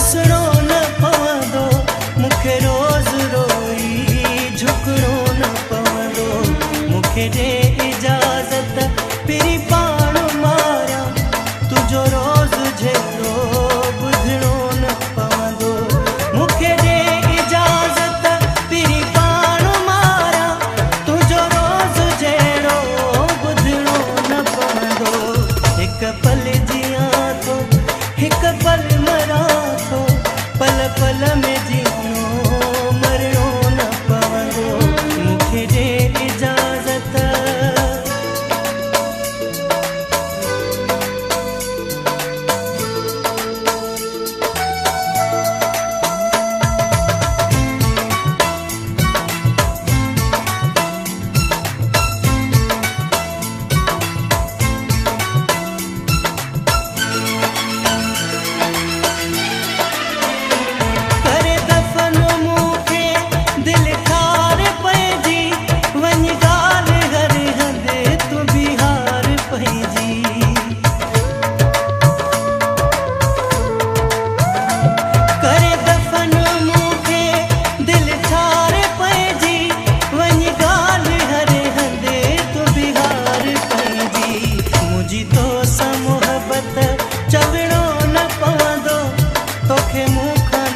रुसणो न पवंदो मूंखे रोज़ रोई झुकणो न पवंदो मूंखे ॾे इजाज़त पहिरीं पाण मारियां तुंहिंजो रोज़ जहिड़ो ॿुधणो न पवंदो मूंखे ॾे इजाज़त पहिरीं पाण मारियां तुंहिंजो रोज़ जहिड़ो ॿुधणो न पवंदो हिकु पल जियां थो हिकु पल मरां थो पल पल में जीअणो मरणो न पवंदो मूंखे ॾे इजाज़त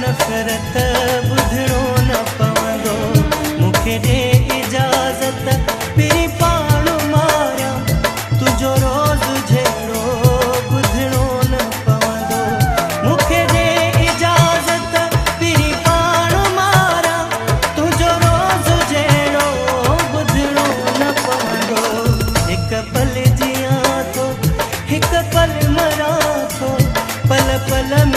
नफ़रत ॿुधणो न पवंदो मूंखे ॾे इजाज़त पहिरीं पाण मारियां तुंहिंजो रोज़ जहिड़ो ॿुधणो न पवंदो मूंखे ॾे इजाज़त पहिरीं पाण मारियां तुंहिंजो रोज़ जहिड़ो ॿुधणो न पवंदो हिकु पल जियां थो हिकु पल मरां थो पल पल में